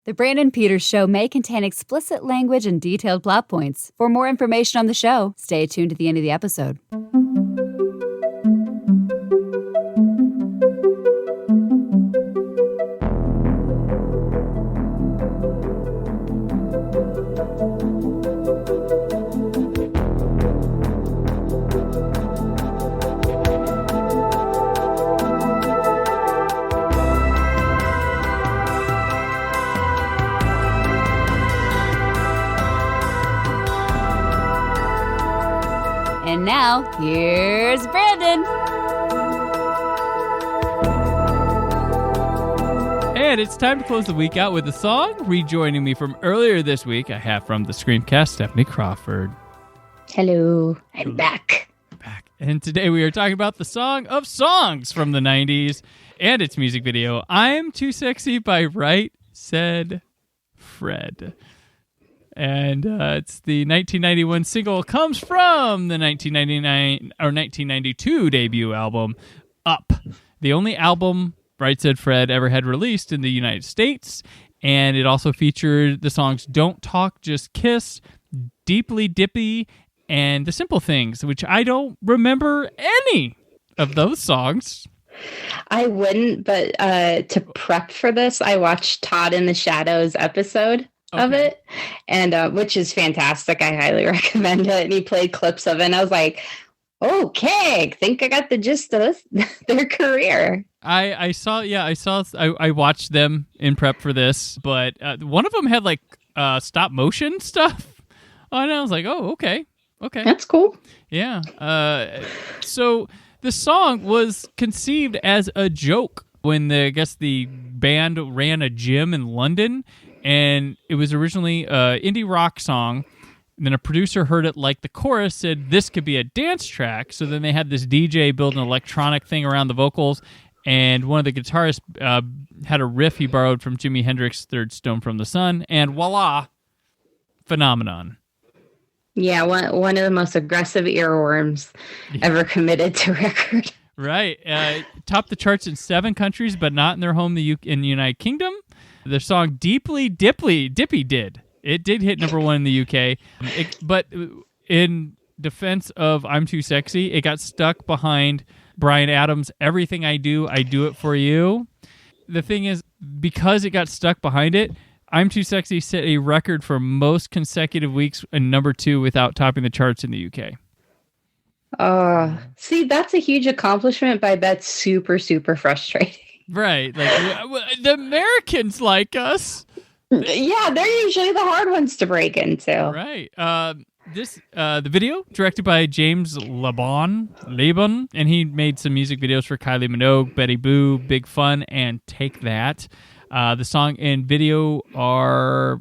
The Brandon Peters Show may contain explicit language and detailed plot points. For more information on the show, stay tuned to the end of the episode. And now, here's Brandon. And it's time to close the week out with a song. Rejoining me from earlier this week, I have from the ScreamCast, Stephanie Crawford. Hello, I'm back. And today we are talking about the song of songs from the 90s and its music video, I'm Too Sexy by Right Said Fred. And it's the 1991 single, comes from the 1999 or 1992 debut album, Up, the only album Right Said Fred ever had released in the United States. And it also featured the songs Don't Talk, Just Kiss, Deeply Dippy, and The Simple Things, which I don't remember any of those songs. I wouldn't, but to prep for this, I watched Todd in the Shadows episode of it, and which is fantastic. I highly recommend it. And he played clips of it, and I was like, okay, I think I got the gist of their career. I watched them in prep for this, but one of them had like stop motion stuff on it. I was like, oh, okay. That's cool. Yeah. So the song was conceived as a joke when the band ran a gym in London. And it was originally an indie rock song. And then a producer heard it like the chorus, said this could be a dance track. So then they had this DJ build an electronic thing around the vocals. And one of the guitarists had a riff he borrowed from Jimi Hendrix's Third Stone from the Sun. And voila, phenomenon. Yeah, one of the most aggressive earworms ever committed to record. Right. Topped the charts in 7 countries, but not in their home in the United Kingdom. The song Deeply Dippy did. It did hit number 1 in the UK. But in defense of I'm Too Sexy, it got stuck behind Bryan Adams' Everything I Do It For You. The thing is, because it got stuck behind it, I'm Too Sexy set a record for most consecutive weeks in number 2 without topping the charts in the UK. See, that's a huge accomplishment, but that's super, super frustrating. Right. Like, the Americans like us. Yeah, they're usually the hard ones to break into. Right. The video, directed by James Laban, and he made some music videos for Kylie Minogue, Betty Boo, Big Fun, and Take That. The song and video are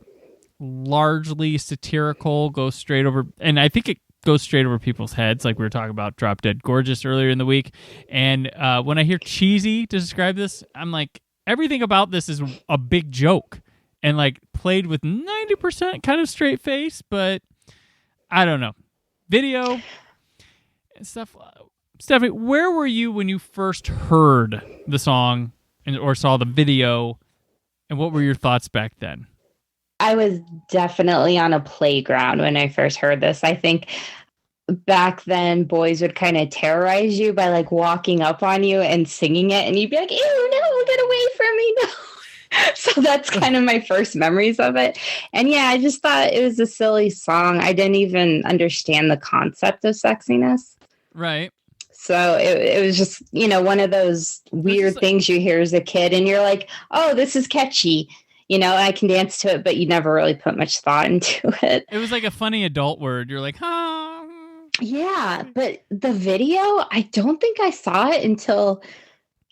largely satirical, goes straight over, and I think it goes straight over people's heads, like we were talking about Drop Dead Gorgeous earlier in the week. And when I hear cheesy to describe this, I'm like, everything about this is a big joke and like played with 90% kind of straight face, but I don't know. Video and stuff. Stephanie, where were you when you first heard the song or saw the video, and what were your thoughts back then? I was definitely on a playground when I first heard this. I think back then boys would kind of terrorize you by like walking up on you and singing it, and you'd be like, ew, no, get away from me, no. So that's kind of my first memories of it. And yeah, I just thought it was a silly song. I didn't even understand the concept of sexiness. Right. So it was just, one of those weird things you hear as a kid, and you're like, oh, this is catchy. I can dance to it, but you never really put much thought into it. It was like a funny adult word. You're like, huh? Yeah, but the video, I don't think I saw it until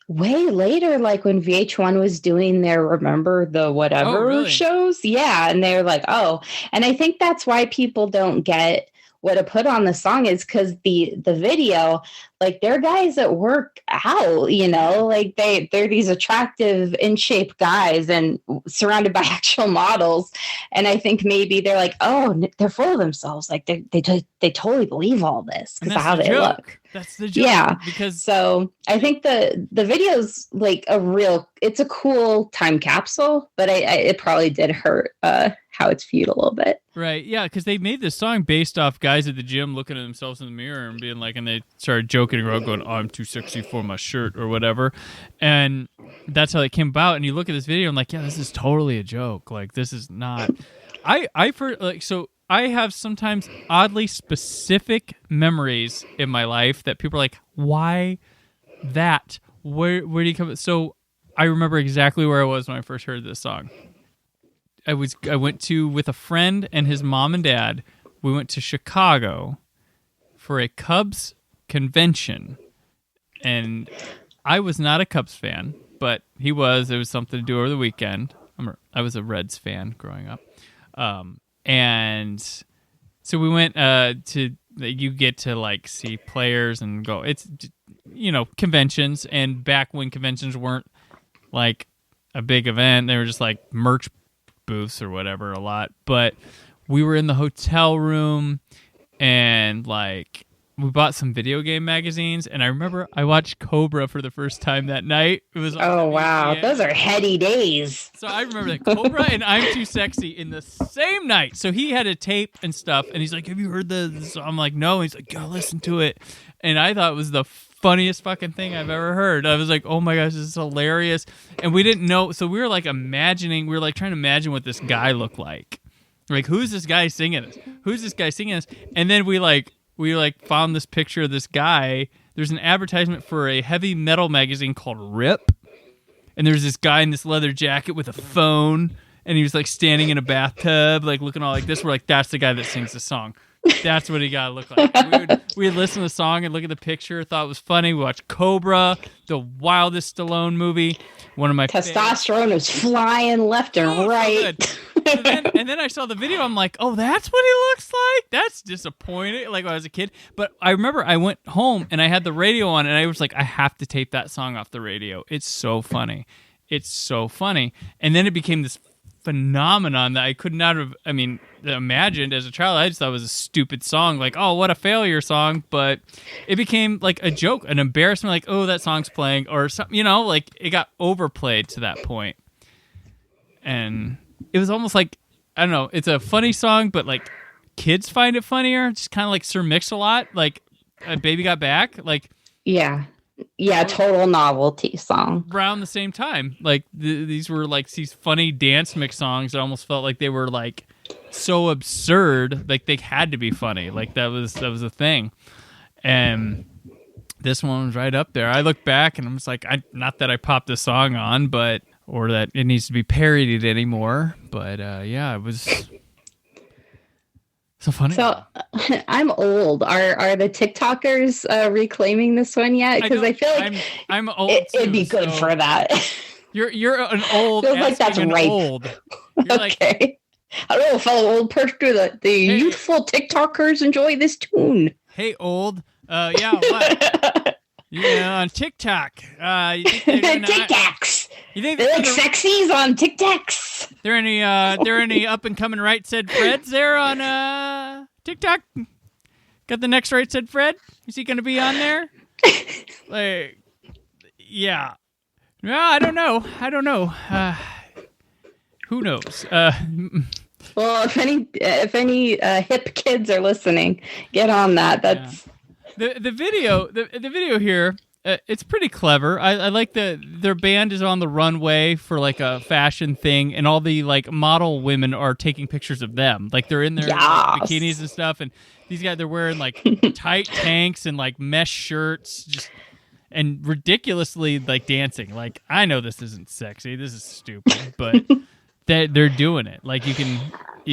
way later, like when VH1 was doing their Remember the Whatever shows. Yeah, and they're like, oh. And I think that's why people don't get what to put on the song is because the video, like they're guys that work out, you know, like they're these attractive, in shape guys and surrounded by actual models. And I think maybe they're like, oh, they're full of themselves. Like they totally believe all this because of how they look. That's the joke. Yeah. Because so I think the video's like it's a cool time capsule, but it probably did hurt how it's viewed a little bit. Right. Yeah. Because they made this song based off guys at the gym looking at themselves in the mirror and being like, and they started joking around going, oh, I'm too sexy for my shirt or whatever. And that's how it came about. And you look at this video, I'm like, yeah, this is totally a joke. Like, this is not. I have sometimes oddly specific memories in my life that people are like, why that? Where do you come? So I remember exactly where I was when I first heard this song. I went with a friend and his mom and dad. We went to Chicago for a Cubs convention. And I was not a Cubs fan, but he was. It was something to do over the weekend. I was a Reds fan growing up. And so we went you get to like see players and go. It's, you know, conventions. And back when conventions weren't like a big event, they were just like merch booths or whatever a lot. But we were in the hotel room and like we bought some video game magazines, and I remember I watched Cobra for the first time that night. It was wow, those are heady days. So I remember that Cobra and I'm Too Sexy in the same night. So he had a tape and stuff, and he's like, "Have you heard this?" I'm like, "No." He's like, "Go listen to it," and I thought it was the funniest fucking thing I've ever heard. I was like, "Oh my gosh, this is hilarious!" And we didn't know, so we were like trying to imagine what this guy looked like. Like, who's this guy singing this? Who's this guy singing this? And then we found this picture of this guy. There's an advertisement for a heavy metal magazine called Rip. And there's this guy in this leather jacket with a phone. And he was like standing in a bathtub, like looking all like this. We're like, that's the guy that sings the song. That's what he got to look like. We'd listen to the song and look at the picture. Thought it was funny. We watched Cobra, the wildest Stallone movie. One of my testosterone was flying left and right. So and then I saw the video. I'm like, oh, that's what he looks like? That's disappointing. Like when I was a kid. But I remember I went home and I had the radio on and I was like, I have to tape that song off the radio. It's so funny. It's so funny. And then it became this phenomenon that I could not have, imagined as a child. I just thought it was a stupid song. Like, oh, what a failure song. But it became like a joke, an embarrassment. Like, oh, that song's playing or something, like it got overplayed to that point. And it was almost like, I don't know, it's a funny song, but like kids find it funnier. Just kind of like Sir Mix-a-Lot, like Baby Got Back. Like, yeah, total novelty song. Around the same time. Like these were like these funny dance mix songs. It almost felt like they were like so absurd, like they had to be funny. Like that was a thing. And this one was right up there. I look back and I'm just like, not that I popped this song on, or that it needs to be parodied anymore. But yeah, it was so funny. So I'm old. Are the TikTokers reclaiming this one yet? Because I feel like I'm old. It'd be good for that. You're an old. Feels like that's right. Old. Okay. Like, I don't know, fellow old person. The youthful TikTokers enjoy this tune. Hey, old. Yeah. What? Yeah, on TikTok. You think TikToks. They like sexies on TikToks. There any up and coming Right Said Freds there on TikTok? Got the next Right Said Fred? Is he going to be on there? Like, yeah. No, I don't know. Who knows? Well, if any hip kids are listening, get on that. That's the video here. It's pretty clever. I like their band is on the runway for like a fashion thing, and all the like model women are taking pictures of them. Like they're in their like, bikinis and stuff, and these guys they're wearing like tight tanks and like mesh shirts, just and ridiculously like dancing. Like I know this isn't sexy, this is stupid, but they're doing it. Like you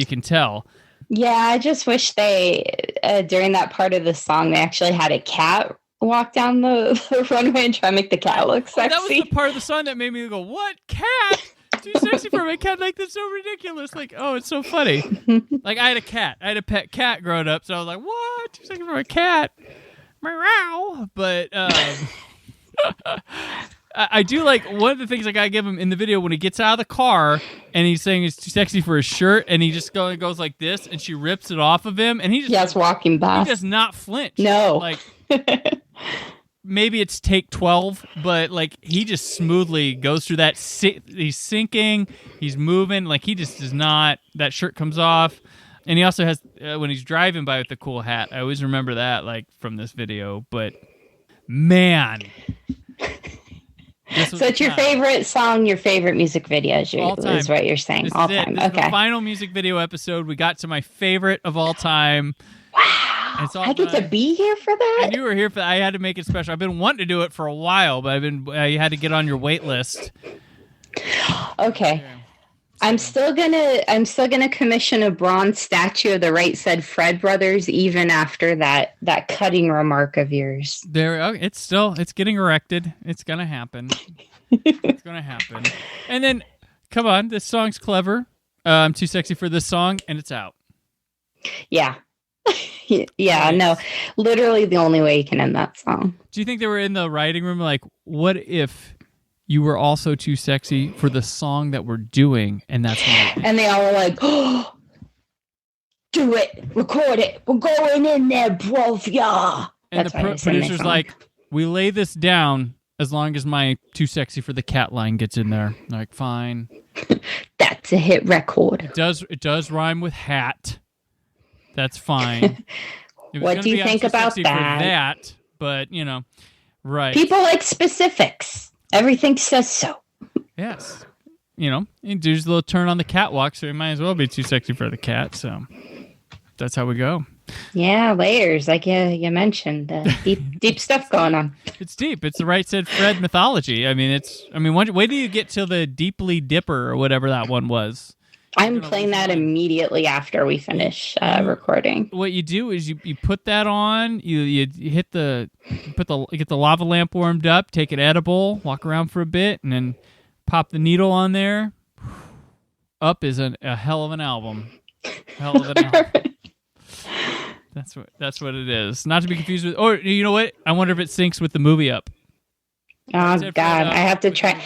can tell. Yeah, I just wish they during that part of the song they actually had a cat walk down the runway and try to make the cat look sexy. That was the part of the song that made me go, what? Cat? Too sexy for my cat? Like, that's so ridiculous. Like, oh, it's so funny. Like, I had a cat. I had a pet cat growing up, so I was like, what? Too sexy for my cat? meow. But I do like one of the things I gotta give him in the video when he gets out of the car and he's saying it's too sexy for his shirt and he just goes like this and she rips it off of him and he just walking back. He does not flinch. No, like maybe it's take 12, but like he just smoothly goes through that. He's sinking, he's moving, like he just does not. That shirt comes off, and he also has when he's driving by with the cool hat. I always remember that like from this video, but man. So it's your favorite song, your favorite music video is what you're saying. All time. This is the final music video episode. We got to my favorite of all time. Wow. I get to be here for that? And you were here for that. I had to make it special. I've been wanting to do it for a while, but you had to get on your wait list. Okay. Yeah. I'm still gonna commission a bronze statue of the Right Said Fred brothers, even after that cutting remark of yours. It's getting erected. It's gonna happen. It's gonna happen. And then, come on, this song's clever. I'm too sexy for this song, and it's out. Yeah. Yeah. Nice. No, literally the only way you can end that song. Do you think they were in the writing room like, what if you were also too sexy for the song that we're doing, and that's why. And they all were like, "Oh, do it, record it. We're going in there, bro, yeah." And the producer's like, "We lay this down as long as my too sexy for the cat line gets in there." I'm like, fine. That's a hit record. It does rhyme with hat. That's fine. What do you think about that? For that, but right. People like specifics. Everything says so. Yes. There's a little turn on the catwalk, so it might as well be too sexy for the cat. So that's how we go. Yeah, layers, like you mentioned. Deep stuff going on. It's deep. It's the Right Said Fred mythology. Wait till you get to the Deeply Dipper or whatever that one was. I'm playing that immediately after we finish recording. What you do is you put that on, you get the lava lamp warmed up, take an edible, walk around for a bit, and then pop the needle on there. Up is a hell of an album. Hell of an album. That's what it is. Not to be confused with. Or you know what? I wonder if it syncs with the movie Up. Oh God, I have to try.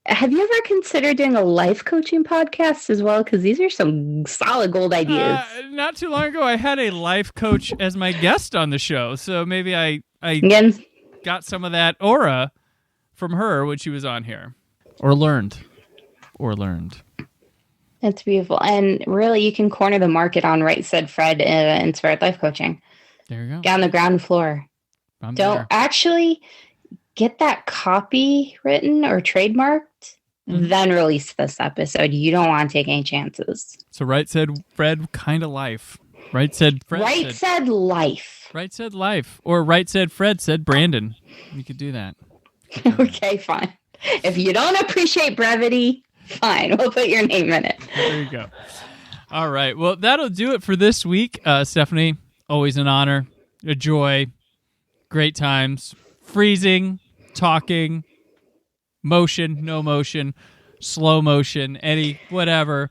Have you ever considered doing a life coaching podcast as well? Because these are some solid gold ideas. Not too long ago, I had a life coach as my guest on the show. So maybe I got some of that aura from her when she was on here. Or learned. That's beautiful. And really, you can corner the market on Right Said Fred Inspired Life Coaching. There you go. Down the ground floor. Don't actually get that copy written or trademarked, then release this episode. You don't want to take any chances. So Right Said Fred kind of life. Right Said Fred. Right Said Life. Right Said Life. Or Right Said Fred said Brandon. You could do that. Okay, fine. If you don't appreciate brevity, fine. We'll put your name in it. There you go. All right. Well, that'll do it for this week. Stephanie, always an honor, a joy, great times, freezing, talking, motion, no motion, slow motion, whatever.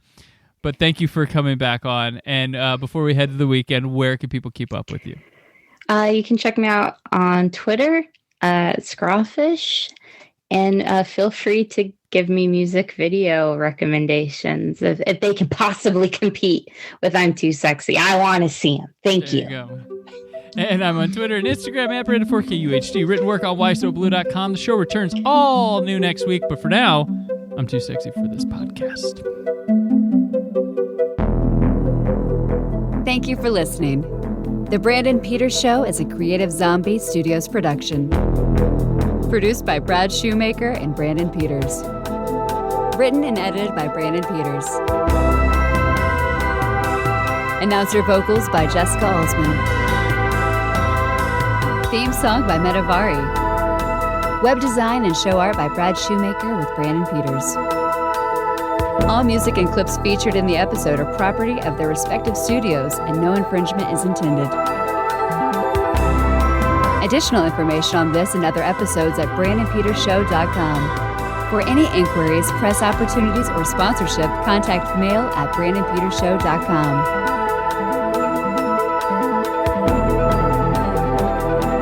But thank you for coming back on. And before we head to the weekend, where can people keep up with you? You can check me out on Twitter, Scrawfish, and feel free to give me music video recommendations if they can possibly compete with I'm Too Sexy. I want to see them. Thank you. There you go. And I'm on Twitter and Instagram at Brandon4KUHD. Written work on whysoblue.com. The show returns all new next week. But for now, I'm too sexy for this podcast. Thank you for listening. The Brandon Peters Show is a Creative Zombie Studios production. Produced by Brad Shoemaker and Brandon Peters. Written and edited by Brandon Peters. Announcer vocals by Jessica Alsman. Theme song by Metavari. Web design and show art by Brad Shoemaker with Brandon Peters. All music and clips featured in the episode are property of their respective studios and no infringement is intended. Additional information on this and other episodes at BrandonPetersShow.com. For any inquiries, press opportunities, or sponsorship, contact mail at BrandonPetersShow.com.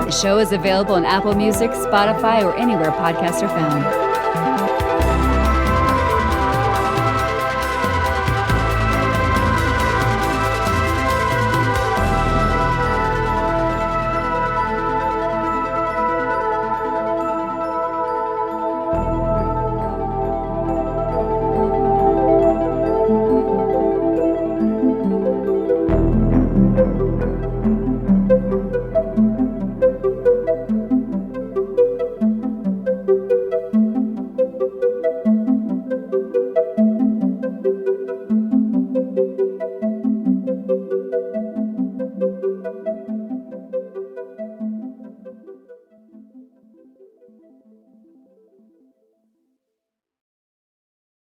The show is available on Apple Music, Spotify, or anywhere podcasts are found.